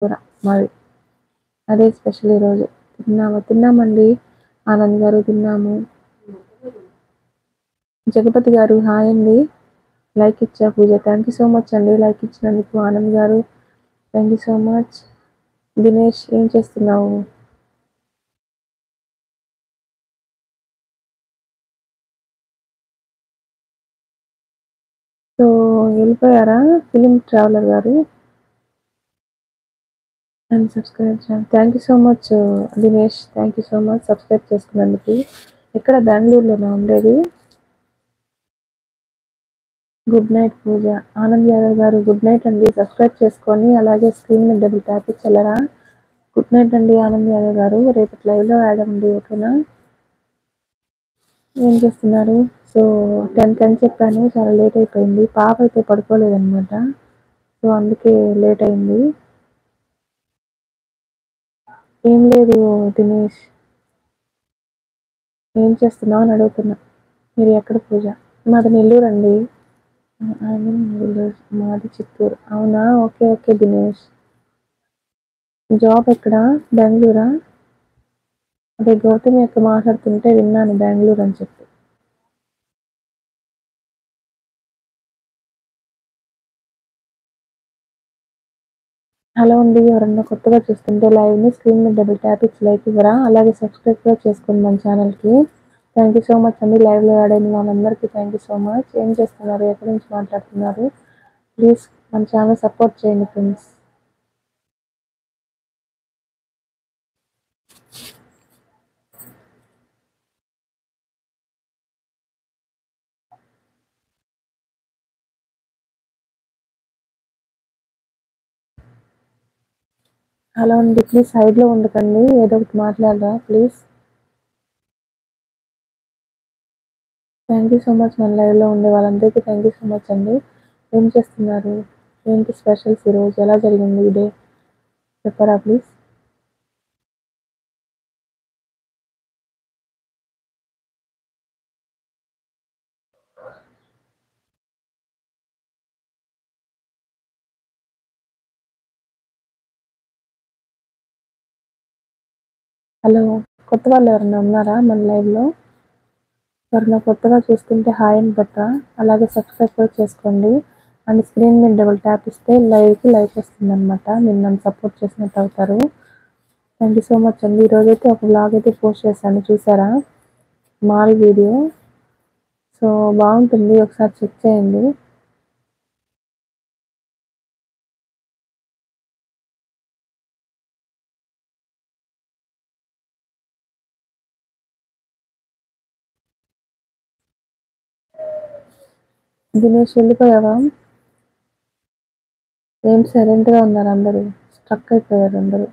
కూర మాది. అదే స్పెషల్ ఈరోజు. తిన్నామండి. ఆనంద్ గారు తిన్నాము. జగపతి గారు హాయ్ అండి. లైక్ ఇచ్చా పూజ. థ్యాంక్ యూ సో మచ్ అండి లైక్ ఇచ్చినందుకు. ఆనంద్ గారు thank you so much. Dinesh ఏం చేస్తున్నావు? సో వెళ్ళిపోయారా ఫిలిం ట్రావెలర్ గారు? అండ్ సబ్స్క్రైబ్ చేయండి. Thank you so much Dinesh. Thank you so much subscribe చేసుకున్నందుకు. ఎక్కడ బెంగళూరులోనా ఉండేది? గుడ్ నైట్ పూజ. ఆనంద్ యాదవ్ గారు గుడ్ నైట్ అండి. సబ్స్క్రైబ్ చేసుకొని అలాగే స్క్రీన్ మీద డబుల్ ట్యాప్ ఇచ్చెల్లరా? గుడ్ నైట్ అండి ఆనంద్ యాదవ్ గారు. రేపటి లైవ్‌లో యాడ్ అవ్వండి. ఓకేనా? ఏం చేస్తున్నారు? సో 10 అని చెప్పాను. చాలా లేట్ అయిపోయింది. పాప అయితే పడుకోలేదనమాట. సో అందుకే లేట్ అయింది. ఏం లేదు దినేష్. ఏం చేస్తున్నావు అని అడుగుతున్నా. మీరు ఎక్కడ పూజ? మాది నెల్లూరండి. I mean village. మాది చిత్తూరు. అవునా? ఓకే. ఓకే దినేష్. జాబ్ ఎక్కడ? బెంగుళూరా? అదే గౌతమి అక్క మాట్లాడుతుంటే విన్నాను బెంగుళూరు అని చెప్పి. హలో అండి. ఎవరన్నా కొత్తగా చూస్తుంటే లైవ్‌ని స్క్రీన్ మీద డబుల్ ట్యాప్ ఇచ్చి లైక్ ఇవ్వరా? అలాగే సబ్స్క్రైబ్ కూడా చేసుకోండి మన ఛానల్‌కి. థ్యాంక్ యూ సో మచ్ అండి. లైవ్‌లో యాడ్ అయిన వాళ్ళందరికీ థ్యాంక్ యూ సో మచ్. ఏం చేస్తున్నారు? ఎక్కడి నుంచి మాట్లాడుతున్నారు? ప్లీజ్ మన ఛానల్ సపోర్ట్ చేయండి ఫ్రెండ్స్. హలో అండి. ప్లీజ్ సైడ్‌లో ఉండకండి. ఏదో ఒకటి మాట్లాడరా please. Thank you so much మన లైవ్‌లో ఉండే వాళ్ళందరికీ థ్యాంక్ యూ సో మచ్ అండి. ఏం చేస్తున్నారు? ఏంటి స్పెషల్స్ ఈరోజు? ఎలా జరిగింది ఈ డే? చెప్పరా ప్లీజ్? హలో. కొత్త వాళ్ళు ఎవరైనా ఉన్నారా మన లైవ్‌లో? ఎవరైనా కొత్తగా చూస్తుంటే హాయ్ అని పెట్టరా? అలాగే సబ్స్క్రైబ్ కూడా చేసుకోండి. అండ్ స్క్రీన్ మీద డబుల్ ట్యాప్ ఇస్తే లైవ్‌కి లైక్ వస్తుందనమాట. మీరు నన్ను సపోర్ట్ చేసినట్టు అవుతారు. థ్యాంక్ యూ సో మచ్ అండి. ఈరోజైతే ఒక వ్లాగ్ అయితే పోస్ట్ చేశాను చూసారా? Mall video. సో బాగుంటుంది. ఒకసారి చెక్ చేయండి. దినేష్ వెళ్ళిపోయావా? ఏం సైలెంట్‌గా ఉన్నారు అందరూ. స్ట్రక్ అయిపోయారు అందరూ.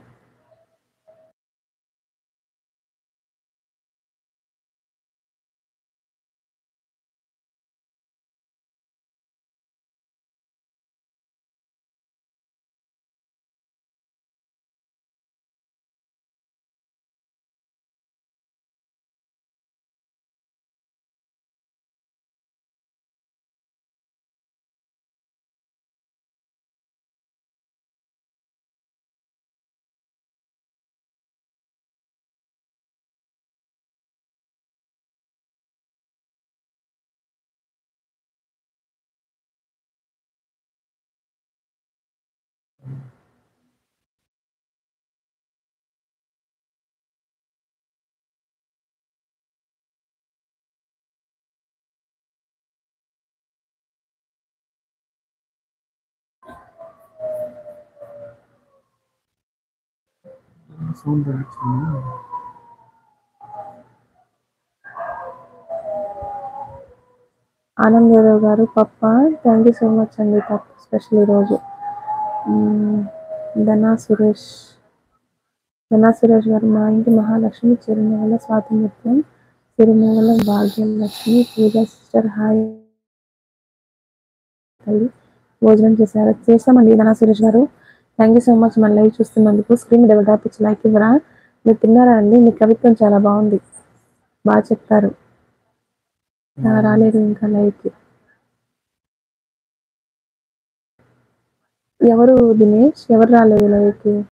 సౌండ్ వచ్చింది. ఆనంద్ యాదవ్ గారు పప్ప. థ్యాంక్ యూ సో మచ్ అండి. పప్పు స్పెషల్ ఈరోజు. మ్మ్. ధనా సురేష్. ధనా సురేష్ గారు మా ఇంటి మహాలక్ష్మి చిరునవ్వుల స్వాతంత్ర్యం చిరునవ్వుల భాగ్యలక్ష్మి పూజ సిస్టర్ హాయ్ తల్లి. భోజనం చేశారు? చేసామండి ధనా సురేష్ గారు. థ్యాంక్ యూ సో మచ్ మన లైవ్ చూస్తున్నందుకు. స్క్రీన్ డబుల్ ట్యాప్ ఇచ్చి లైక్ ఇవ్వరా? మీరు తిన్నారా అండి? మీ కవిత్వం చాలా బాగుంది. బాగా చెప్పారు. రాలేదు ఇంకా లైవ్కి. ఎవరు దినేష్? ఎవరు రాలేదు లైవ్‌కి?